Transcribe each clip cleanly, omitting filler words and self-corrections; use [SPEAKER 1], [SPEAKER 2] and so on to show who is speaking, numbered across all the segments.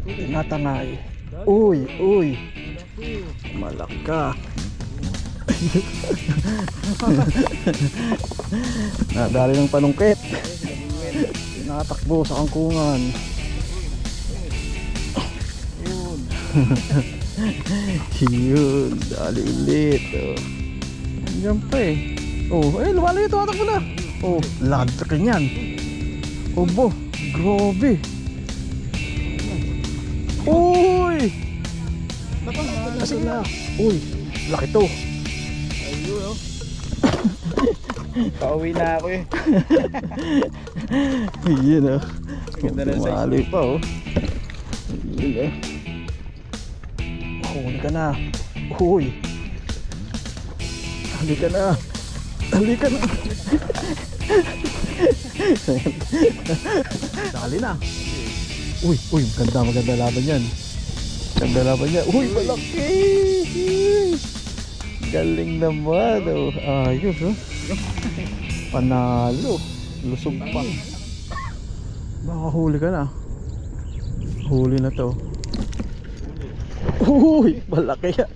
[SPEAKER 1] Tinatangay. Uy, uy. Malaka. Nadali ng panungkit. Natakbo sa kangkungan. Yun. Dali ulit. Diyan pa eh. Oh, lumalayo. Tumatakbo na. Oh, lagta ka niyan. Obo, grabe. Uy! Kasi na. Uy, laki to.
[SPEAKER 2] Ayun oh. Pauwi na ako eh.
[SPEAKER 1] Yun oh.
[SPEAKER 2] Ganda na size.
[SPEAKER 1] Tumali pa oh. Yun oh. Huli ka na. Uy. Halika na. Halika na. Dali na. Uy, uy, maganda laban yan. Maganda laban yan. Uy, malaki. Galing naman oh. Ayos oh. Panalo. Lusog pa. Baka huli ka na. Huli na to. Uy, malaki yan.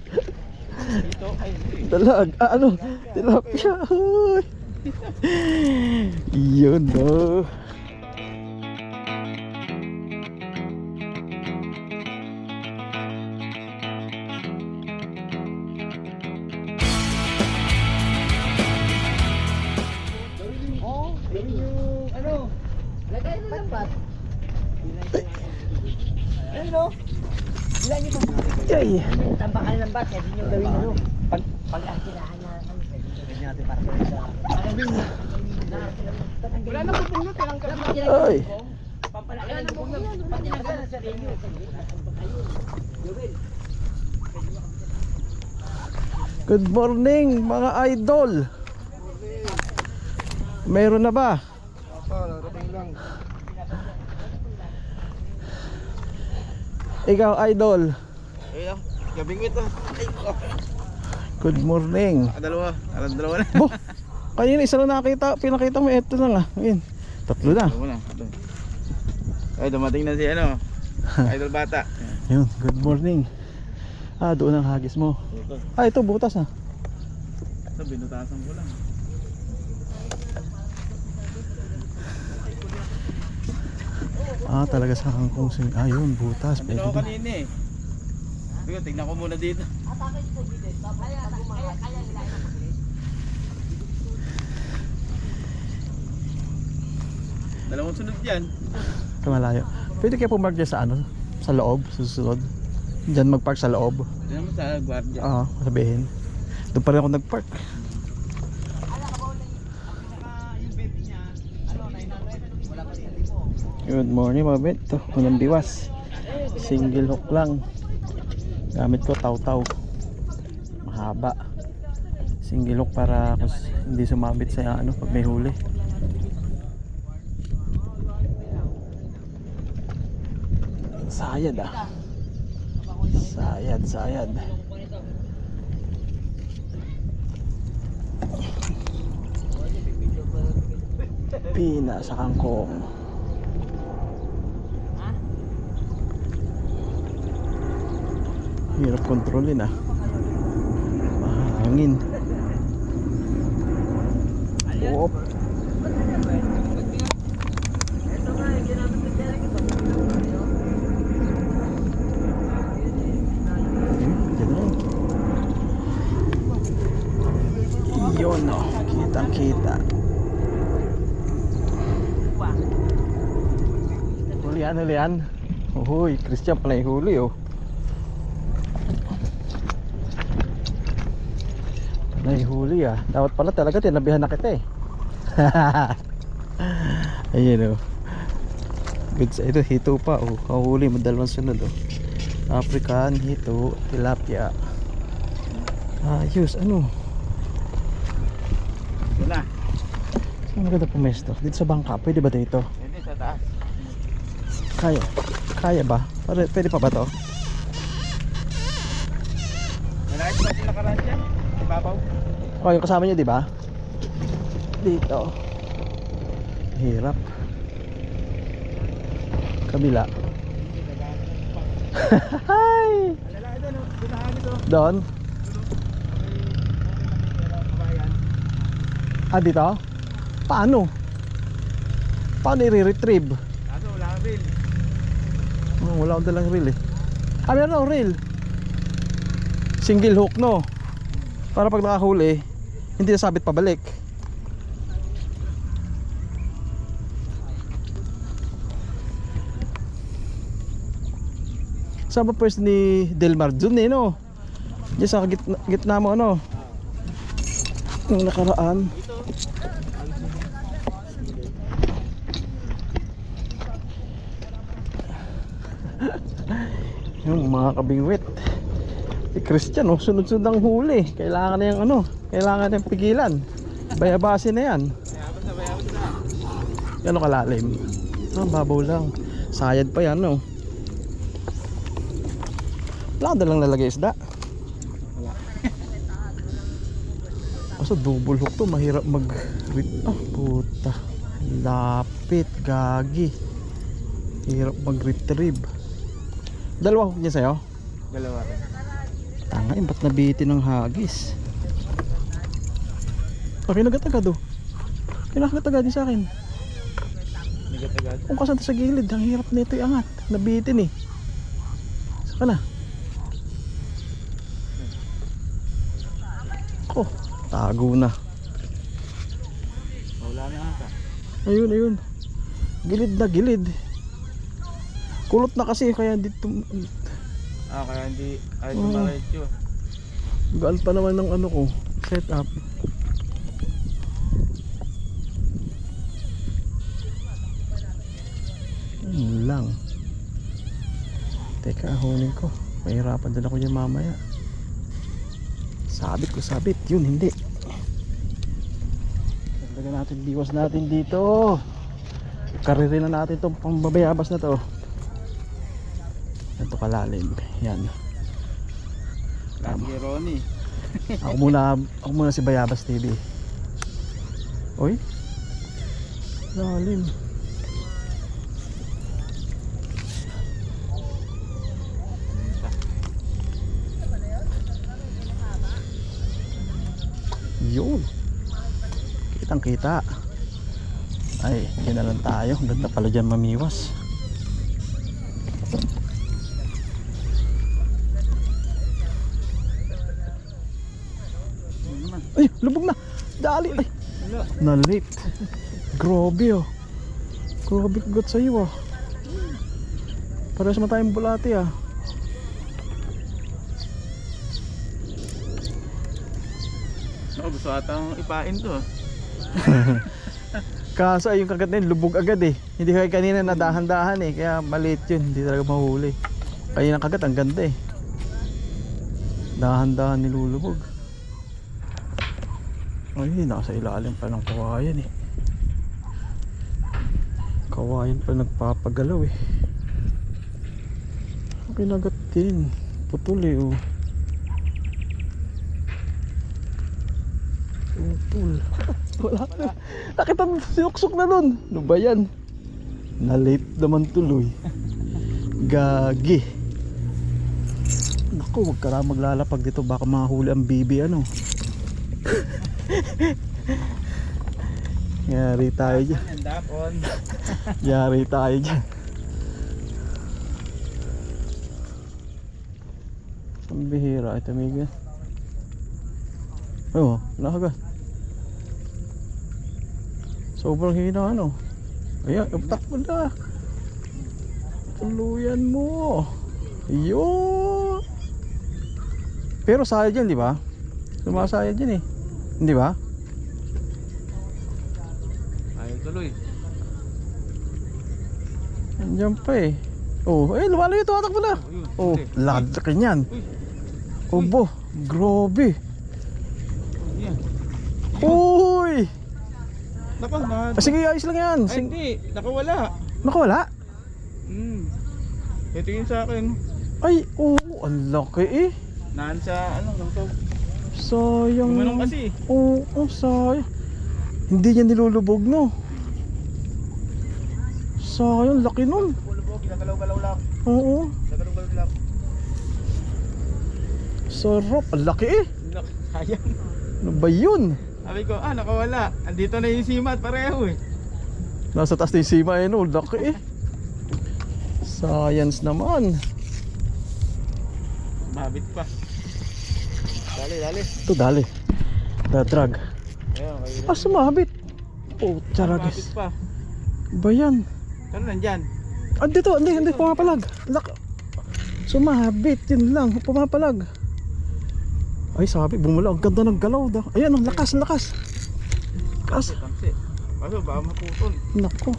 [SPEAKER 1] Dalag, ano? Tilapia. Uy. Yun oh. Ay.
[SPEAKER 3] Tambakan ng bat, hindi nyo gawin ano. Pag-akilaan na ano, pwede natin para sa... Wala na pupunod, ilang ka.
[SPEAKER 1] Ay.
[SPEAKER 3] Pampalakilan ng pupunod, pati nagana sa renyo.
[SPEAKER 1] Good morning mga idol. Meron na ba?
[SPEAKER 2] Narating lang.
[SPEAKER 1] Ikaw idol.
[SPEAKER 2] Ayun, gabing ito.
[SPEAKER 1] Good morning.
[SPEAKER 2] Dalawa. Alam dalawa na.
[SPEAKER 1] Bo, kanina isa lang nakita. Pinakita mo ito lang ah. Ayun. Tatlo na.
[SPEAKER 2] Dalawa na. Ay, dumating na si ano. Idol bata.
[SPEAKER 1] Yun, good morning. Doon ang hagis mo. Ito butas ah.
[SPEAKER 2] Ito, binutasan ko lang.
[SPEAKER 1] Talaga sa kangkong sing. Yun, butas. Pwede
[SPEAKER 2] Ano
[SPEAKER 1] din.
[SPEAKER 2] kanina eh. Sige, tignan ko muna dito. Dalawang sunod yan.
[SPEAKER 1] Kamalayo. Pwede kaya pumark dyan sa ano? Sa loob, sa susunod. Diyan magpark sa loob.
[SPEAKER 2] Tignan mo sa gwardiya.
[SPEAKER 1] Sabihin. Doon pa rin ako nagpark. Good morning mga bet. Ito, unang biwas. Single hook lang. Gamit ko taw-taw. Mahaba. Single hook para hindi sumabit sa ano pag may huli. Sayad ah. Sayad. Pina sa kangkong. Hirap kontrolin ah. Mahangin. Op. Yun oh, kitang kita. Hulian. Uy, Christian pala yung huli oh. Huli ah. Dapat pala talaga tinabihan na kita eh. Ayun oh. Good sa ito, hito pa oh. Kahuli mo dalawang sunod oh. African, hito, tilapia. Ayos, ano?
[SPEAKER 2] Wala.
[SPEAKER 1] Saan maganda pumesto? Dito sa bangka, pwede ba dito?
[SPEAKER 2] Hindi, sa taas.
[SPEAKER 1] Kaya ba? Pwede pa ba to?
[SPEAKER 2] Malaki pa sila nakaraan dyan. Ibabaw.
[SPEAKER 1] Yung kasama niyo, di ba? Dito. Hirap. Kabila. Hi!
[SPEAKER 2] Lalaki doon, oh. Doon nahagis, oh.
[SPEAKER 1] Doon?
[SPEAKER 2] Kabayan.
[SPEAKER 1] Ah, dito? Paano? Paano i-retrieve?
[SPEAKER 2] Kaso wala kang reel.
[SPEAKER 1] Oh, wala akong dalang reel eh. Ah, meron akong reel. Single hook, no? Para pag nakahuli, hindi nasabit pabalik. Saan ba pwes ni Delmar? Dun eh, no? Diyan sa gitna mo, ano? Yung nakaraan. Yung mga kabingwit. Si Christian, oh, sunod-sunod ang huli. Kailangan na yung ano, kailangan na yung pigilan. Bayabasin na yan.
[SPEAKER 2] Bayabas na.
[SPEAKER 1] Gano'ng kalalim? Ah, babaw lang. Sayad pa yan, no? Wala ka dalang lalagay isda.
[SPEAKER 2] Wala.
[SPEAKER 1] Kaso double hook to, mahirap mag... Ah, puta. Lapit, gagi. Hirap mag-retrieve. Dalawa hook niya sa'yo?
[SPEAKER 2] Dalawa rin.
[SPEAKER 1] Tanga, ba't nabitin ng hagis? Ah, kinagat-agad, oh. Kinagat-agad din sa akin.
[SPEAKER 2] Nigat-agad.
[SPEAKER 1] Kung kasanta sa gilid, ang hirap nito iangat. Nabitin eh. Saka na. Oh, tago na.
[SPEAKER 2] Wala na ata.
[SPEAKER 1] Ayun, ayun. Gilid na gilid. Kulot na kasi kaya dito.
[SPEAKER 2] Ah, kaya hindi ay
[SPEAKER 1] Oo.
[SPEAKER 2] tumaretso.
[SPEAKER 1] Gaan pa naman ng ano ko, set up. Yun lang. Teka, hunin ko. Mahirapan din ako yan mamaya. Sabit ko, sabit. Yun, hindi. Dagdagan natin biwas natin dito. Karirin na natin itong pambabayabas na to. Ito kalalim. Yan.
[SPEAKER 2] Lagi Ronnie.
[SPEAKER 1] Ako muna si Bayabas TV. Oy. Lalim. Yun. Kitang kita. Ay, yun na lang tayo. Ganda pala dyan mamiwas. Ay, lubog na. Dali. Ay,
[SPEAKER 2] Wala.
[SPEAKER 1] nalit. Grabe oh. Grabe kagat sa iyo ah. Parehas naman tayong bulati ah.
[SPEAKER 2] No, gusto atang ipain to.
[SPEAKER 1] Kaso ay yung kagat na yun, lubog agad eh. Hindi kaya kanina nadahan-dahan eh. Kaya maliit yun, hindi talaga mahuli. Kaya ng kagat ang ganda eh. Dahan-dahan nilulubog. Ay, nasa ilalim pa ng kawayan eh. Kawayan pa nagpapagalaw eh. Pinagat din. Putol eh oh. Putol. Wala na. Nakita mo sinuksok na nun. Ano ba yan? Na-late naman tuloy. Gagi. Naku, wag ka na maglalapag dito. Baka mahuli ang bibi ano. Yari tayo dyan.
[SPEAKER 2] Ang dakon.
[SPEAKER 1] Yari tayo dyan. Ang bihira. Ito amiga. Oo, nakagat. Sobrang hina ano. Ayan, utak mo na. Tuluyan mo. Ayun. Pero sayad yan, di ba? Sumasayad yan eh. Hindi ba?
[SPEAKER 2] Ayaw tuloy.
[SPEAKER 1] Andiyan pa eh. Oh, eh lumalayo, tumatakbo na.
[SPEAKER 2] Ayun.
[SPEAKER 1] Oh,
[SPEAKER 2] Okay.
[SPEAKER 1] laki niyan.
[SPEAKER 2] Uy.
[SPEAKER 1] Obo, grabe.
[SPEAKER 2] Yan.
[SPEAKER 1] Uy!
[SPEAKER 2] Napang na.
[SPEAKER 1] Ah, sige, ayos lang yan.
[SPEAKER 2] Ay, hindi. Nakawala.
[SPEAKER 1] Nakawala?
[SPEAKER 2] Ito yung sa akin.
[SPEAKER 1] Ay, oo, ang laki eh.
[SPEAKER 2] Naan sa ano, lang to.
[SPEAKER 1] Sayang.
[SPEAKER 2] Gumanong kasi.
[SPEAKER 1] Oo, sayang. Hindi niya nilulubog no. Sayang, laki nun.
[SPEAKER 2] Bulubog, ginagalaw-galaw lang.
[SPEAKER 1] Oo.
[SPEAKER 2] Ginagalaw-galaw lang.
[SPEAKER 1] Sarap, ang laki eh.
[SPEAKER 2] Sayang.
[SPEAKER 1] Ano ba yun?
[SPEAKER 2] Sabi ko, nakawala. Andito na yung simat pareho eh.
[SPEAKER 1] Nasa taas na yung sima eh, no? Laki eh. Science naman.
[SPEAKER 2] Mabit pa. Dali, dali.
[SPEAKER 1] Ito dali. Dadrag.
[SPEAKER 2] Ayun, kayo.
[SPEAKER 1] Ah, sumabit. Oh,
[SPEAKER 2] Mabit
[SPEAKER 1] charagis.
[SPEAKER 2] pa.
[SPEAKER 1] Ba yan?
[SPEAKER 2] Pero nandyan.
[SPEAKER 1] Ah, dito, hindi pumapalag. Sumabit, yun lang, pumapalag. Ay, sabi, bumula, ang ganda ng galaw daw. Ayan, oh, lakas. Lakas.
[SPEAKER 2] Tamsi. Kaso baka maputol.
[SPEAKER 1] Nako.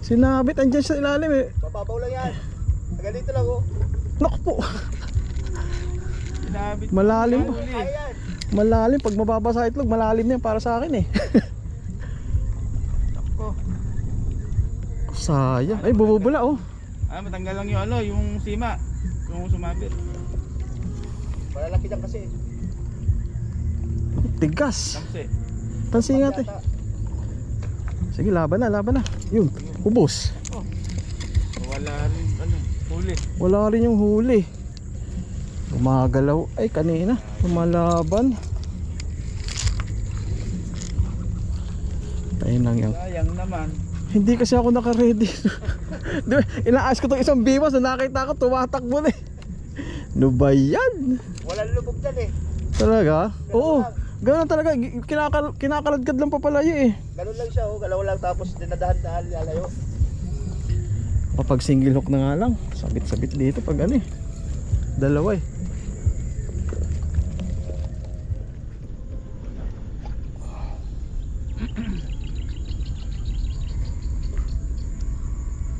[SPEAKER 1] Sinabit, andyan sa ilalim eh.
[SPEAKER 3] Mababaw lang yan. Taga dito lang oh.
[SPEAKER 1] Nako po.
[SPEAKER 2] Sinabit.
[SPEAKER 1] Malalim pa.
[SPEAKER 2] Huli.
[SPEAKER 3] Ayan.
[SPEAKER 1] Malalim, pag mababa sa itlog, malalim na yan para sa akin eh.
[SPEAKER 2] Ako.
[SPEAKER 1] Sayang. Ay, bumubula oh.
[SPEAKER 2] Matanggal lang yung yung sima. Yung sumabit.
[SPEAKER 3] Malalaki dyan kasi.
[SPEAKER 1] Tigas.
[SPEAKER 2] Tamsi.
[SPEAKER 1] Tansingat eh. Sige, laban na. Yun, ubos.
[SPEAKER 2] Wala rin huli.
[SPEAKER 1] Wala rin yung huli. Gumagalaw. Ay, kanina. Lumalaban. Ayun lang yan.
[SPEAKER 2] Sayang naman.
[SPEAKER 1] Hindi kasi ako naka-ready. Diba, inaas ko itong isang biwas na nakita ko tumatakbo na eh. Ano ba yan?
[SPEAKER 3] Walang lubog dyan eh.
[SPEAKER 1] Talaga? Oo. Ganun talaga. Kinakaladkad lang papalayo eh.
[SPEAKER 3] Ganun lang siya oh. Galaw lang tapos dinadahan-dahan lalayo.
[SPEAKER 1] Kapag single hook na nga lang, sabit-sabit dito pag ano eh. Dalawa eh.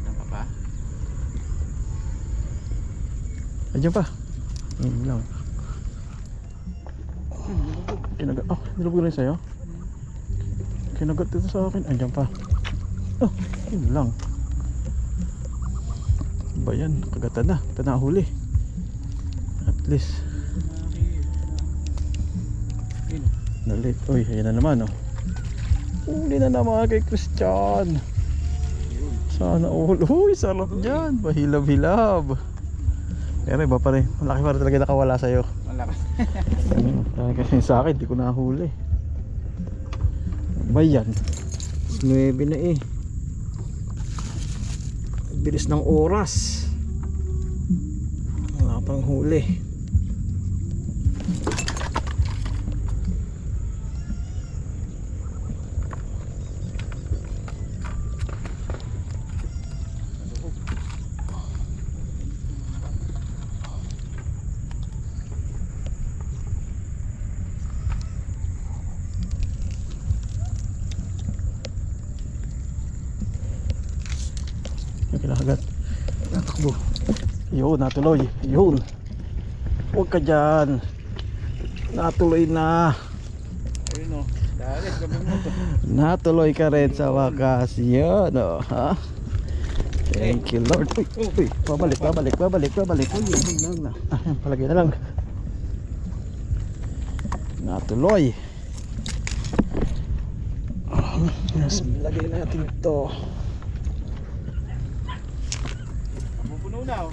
[SPEAKER 2] Tama pa.
[SPEAKER 1] Andiyan pa. Yun lang. Nilubog rin sa'yo. Kinagat dito sa akin. Andiyan pa. Oh, yun lang. Ba yan? Kagatan na. Ito na huli. At least. Nalit. Uy, ayan na naman oh. Huli na naman kay Christian. Sana all. Uy, sarap dyan. Bahilab-hilab. Pero iba pa rin. Malaki pa rin talaga nakawala sa'yo.
[SPEAKER 2] Malakas.
[SPEAKER 1] Kasi sa akin, di ko nahuli. Ba yan? 9 na eh. Bilis ng oras. Wala pang huli. Kinahagat. Natakbo. Yun, natuloy. Yun. Huwag ka dyan. Natuloy na.
[SPEAKER 2] Ayun o. Dali, gabi mo to.
[SPEAKER 1] Natuloy ka rin sa wakas. Yun o. Ha? Thank you Lord. Uy, babalik. Uy, yun lang. Palagay na lang. Natuloy. Yes, lagay natin ito.
[SPEAKER 2] Pupuno na o.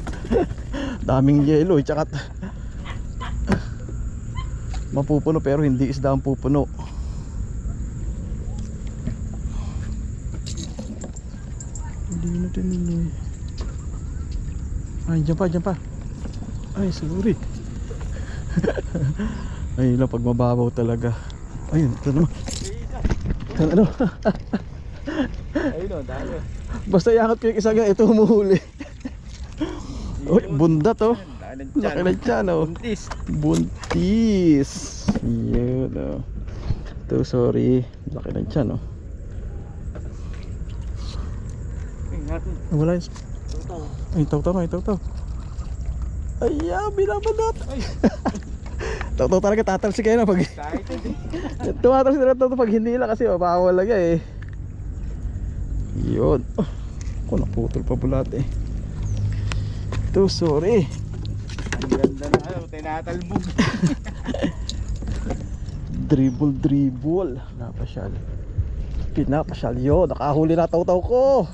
[SPEAKER 1] Daming yelo, tsaka mapupuno pero hindi isda ang pupuno. Hindi natin nila. Ay, dyan pa. Ay, sorry. Ayun lang, pag mababaw talaga. Ayun, ito naman. Ano?
[SPEAKER 2] Ayun o, dali.
[SPEAKER 1] Basta iangat ko yung isa nga, ito humuhuli. Uy, bundat oh. Laki na tiyan oh.
[SPEAKER 2] Buntis.
[SPEAKER 1] Buntis. Yun oh. Ito, sorry. Laki na tiyan oh. Wala yun. Ay, taw. Ay, binabanat. Taw talaga, tatalsik kayo na pag tumatalsik na ito pag hindi lang kasi mabawal lang eh. Yun. Ako, naputol pa bulat eh. Ito, sorry.
[SPEAKER 2] Ang ganda na tinatalbog.
[SPEAKER 1] Dribble. Pinapasyal yun. Nakahuli na taw ko.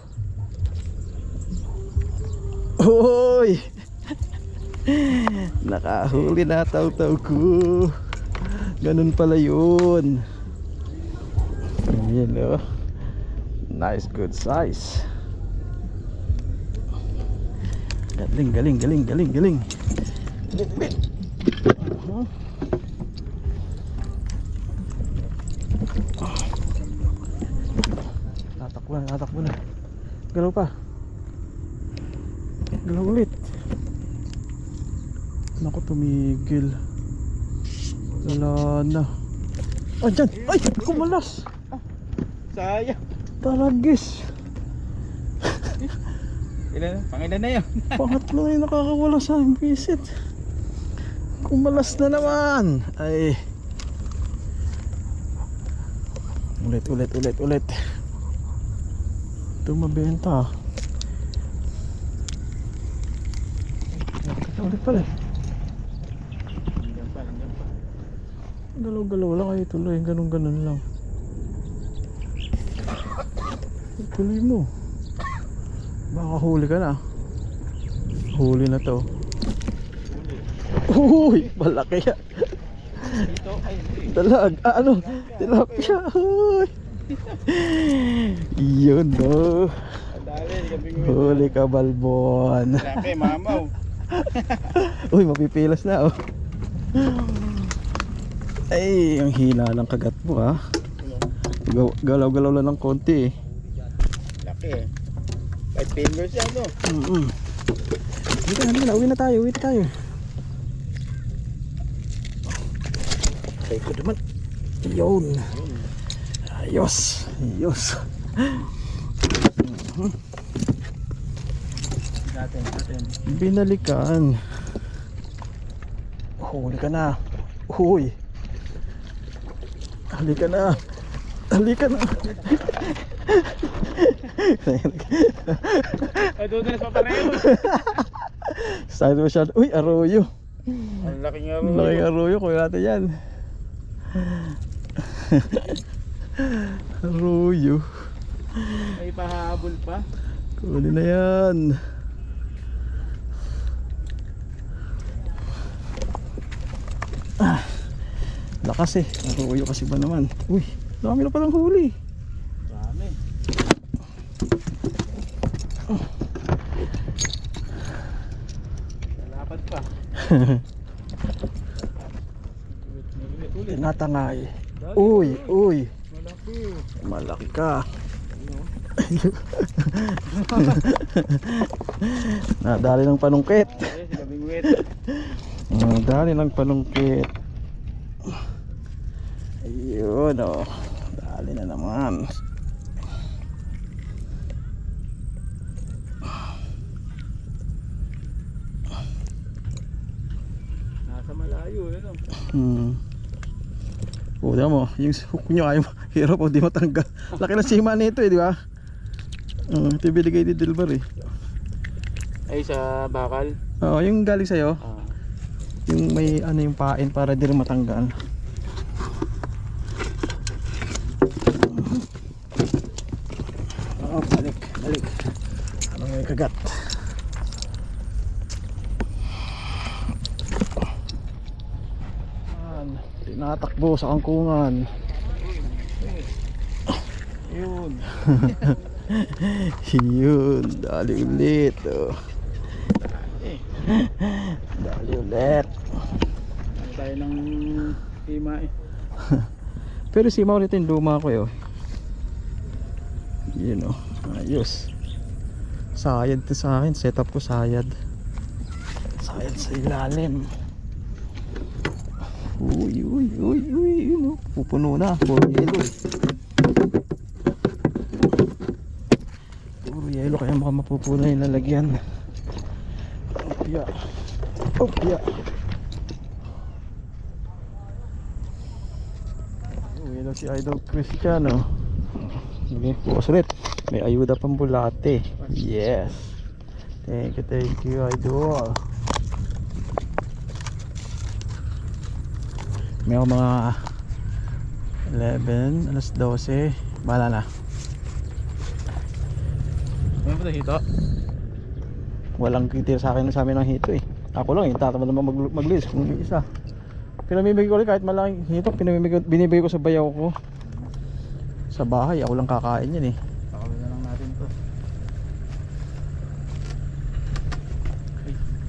[SPEAKER 1] Uy, Nakahuli na taw-taw ko. Ganun pala yun. Ayan o. Nice, good size. Galing, galing, galing, galing, galing. Tatakbo na. Galaw pa. Galaw ulit. Naku, tumigil. Wala na. Ah, dyan! Ay! Kumalas!
[SPEAKER 2] Sayang.
[SPEAKER 1] Taragis!
[SPEAKER 2] Pangilan na yun.
[SPEAKER 1] Pangatlo na yung nakakawala sa aking visit. Kumalas na naman! Ay! Ulit. Ito mabenta. Ulit pala.
[SPEAKER 2] Langgam pa.
[SPEAKER 1] Galaw-galaw lang kayo tuloy. Ganun-ganun lang. Tuloy mo. Baka huli ka na. Huli na to. Uy! Malaki yan.
[SPEAKER 2] Dito, ay hindi.
[SPEAKER 1] Dalag. Ano? Tilapia. Uy! Yun no.
[SPEAKER 2] Dali, gabing
[SPEAKER 1] Huli ka, balbon.
[SPEAKER 2] laki, mamaw.
[SPEAKER 1] Uy, mapipilas na oh. Ay, ang hina ng kagat mo ha. Galaw-galaw lang ng konti eh.
[SPEAKER 2] Laki eh. 5 fingers yan no.
[SPEAKER 1] Hindi na, uwi na tayo. Ay ko naman. Yun. Ayos.
[SPEAKER 2] Natin.
[SPEAKER 1] Binalikan. Huli ka na. Uy. Halika na.
[SPEAKER 2] Ay, doon na sa pareho.
[SPEAKER 1] Side mo siya. Uy, arroyo.
[SPEAKER 2] Ang laki nga
[SPEAKER 1] Ang laking arroyo. Kuya natin yan. Arroyo.
[SPEAKER 2] May pahabol pa.
[SPEAKER 1] Kunin na yan. Lakas eh. Arroyo kasi ba naman. Uy, dami na palang huli.
[SPEAKER 2] Dami. Lapad pa.
[SPEAKER 1] Tinatangay. Uy.
[SPEAKER 2] Malaki.
[SPEAKER 1] Malaki ka. Nadali ng panungkit.
[SPEAKER 2] Ay, si gabing wet.
[SPEAKER 1] Nadali ng panungkit. Ayun oh. Dali na naman.
[SPEAKER 2] Nasa malayo, ano?
[SPEAKER 1] Uda mo, yung hook nyo ayaw hirap o di matanggal. Laki ng sima nito eh, di ba? Ito yung binigay ni Dilbar eh.
[SPEAKER 2] Ay, sa bakal.
[SPEAKER 1] Oo, yung galing sa'yo. Yung may ano yung pain para di rin matanggal. Oh, balik. Ano may kagat? Tinatakbo sa kangkungan.
[SPEAKER 2] Yun.
[SPEAKER 1] Yun, dali ulit oh. Dali ulit.
[SPEAKER 2] Ano tayo ng hima eh.
[SPEAKER 1] Pero sima ulit yung luma ko yun. Yun oh, ayos. Sayad to sa akin, setup ko sayad. Sayad sa ilalim. Uy, yun oh. Pupuno na, puro yelo. Puro yelo kaya baka mapupuno yung lalagyan. Opya. Uwi na si Idol Cristiano. Okay, bukas ulit. May ayuda pang bulate. Yes. Thank you Idol. May ako mga 11, alas 12. Bahala na.
[SPEAKER 2] Ano ba ito hito?
[SPEAKER 1] Walang kitira sa akin sa amin ng hito eh. Ako lang, tatamad naman mag-list kung isa. Pinamimigay ko ulit kahit malaking hito, binibigay ko sa bayaw ko. Sa bahay, ako lang kakain yan eh.
[SPEAKER 2] Pakawin na lang natin to.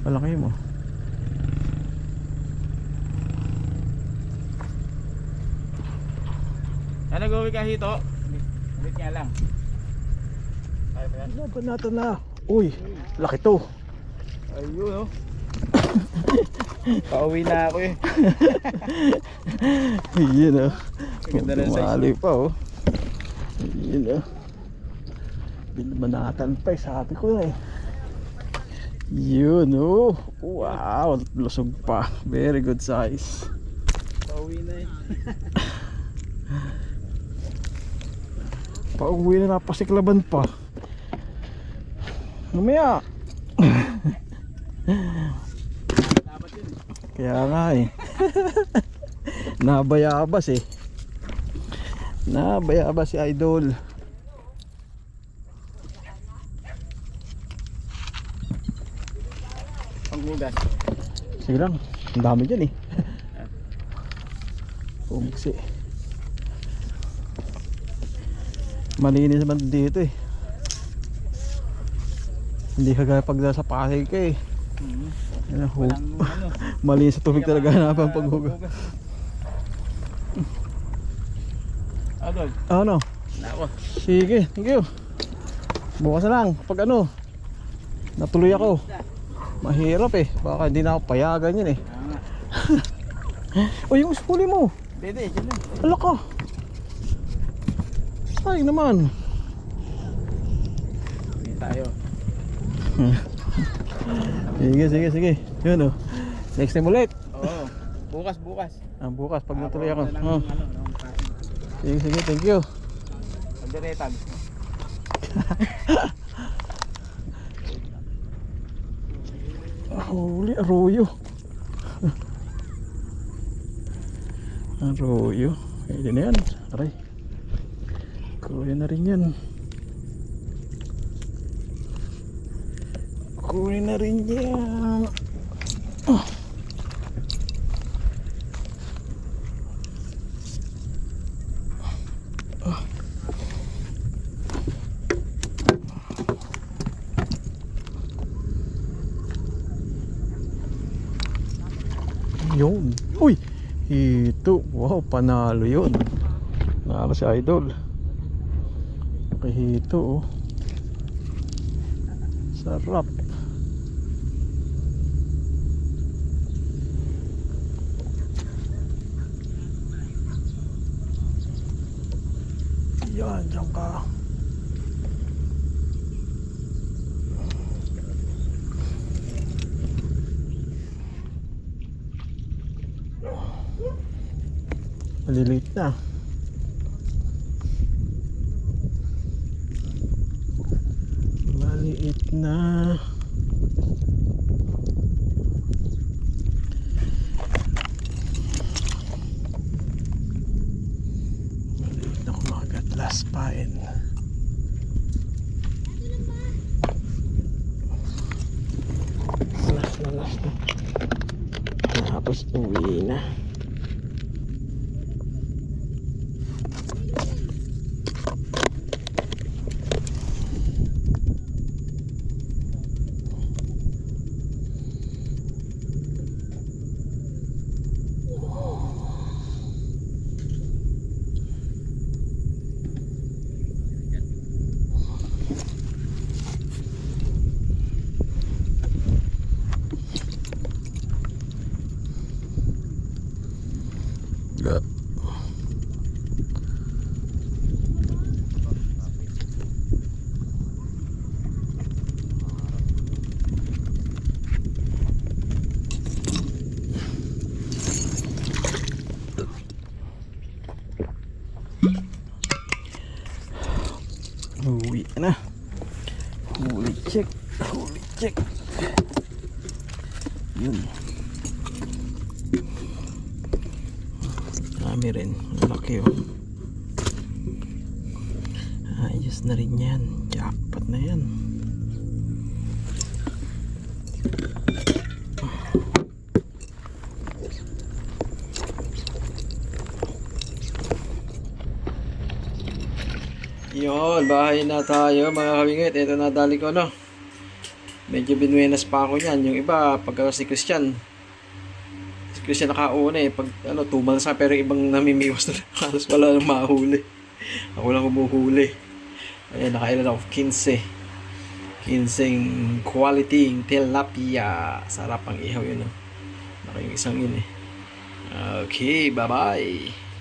[SPEAKER 1] Malaki mo.
[SPEAKER 2] Ano gawin ka hito? Ulit nga lang. Kaya ba yan?
[SPEAKER 1] Laban natin na. Uy, laki to.
[SPEAKER 2] Ayun oh. Pauwi na ako eh.
[SPEAKER 1] Yun oh.
[SPEAKER 2] Ganda na size.
[SPEAKER 1] Tumali pa oh. Yun oh. Binbanatan pa eh, sabi ko na eh. Yun oh. Wow, lusog pa. Very good size.
[SPEAKER 2] Pauwi na eh.
[SPEAKER 1] Pauwi na, napasiklaban pa. Mamaya. Kaya nga eh. Nabayabas eh. Nabayabas si Idol.
[SPEAKER 2] Panghugas.
[SPEAKER 1] Sige lang, ang dami dyan eh. Pumiksi. Malinis naman dito eh. Hindi kagaya pag nasa Pasig ka eh.
[SPEAKER 2] Walang ano.
[SPEAKER 1] Malinis sa tubig talaga hanapan paghugas.
[SPEAKER 2] Adol.
[SPEAKER 1] Ano?
[SPEAKER 2] Nako.
[SPEAKER 1] Sige, thank you. Bukas na lang, pag ano, natuloy ako. Mahirap eh, baka hindi na ako payagan yun eh. O yung huli mo,
[SPEAKER 2] Dede, dyan lang.
[SPEAKER 1] ala ka. Ay naman.
[SPEAKER 2] Uwi tayo.
[SPEAKER 1] Sige. Yun o. Next time ulit.
[SPEAKER 2] Oo. Bukas.
[SPEAKER 1] Bukas pag natuloy ako.
[SPEAKER 2] Ano,
[SPEAKER 1] Oh. Sige, thank you.
[SPEAKER 2] Pagdiretag.
[SPEAKER 1] Huli, arroyo. Arroyo. Pwede na yan. Aray. Kuya na rin yan. Kunin na rin yan. Yun. Uy! Ito. Wow, panalo yun. Panalo si Idol. Kahito oh. Sarap. Yan, dyan ka. Maliliit na. Maliit na. Maliit na kumagat. Last pain. Last na. Tapos uwi na. Uwi na. Huli check. Yun. Dami rin. Laki oh. Ayos na rin yan. Jackpot na yan. Yun, bahay na tayo mga kabingit. Ito na dali ko, no. Medyo binuenas pa ako niyan. Yung iba, pagka si Christian nakauna eh. Pag tumal sa, pero ibang namimiwas na. Halos wala nang mahuli. Ako lang humuhuli. Ayan, nakailan ako. 15 quality tilapia. Sarap ang ihaw yun, no. Naka yung isang yun eh. Okay, bye-bye.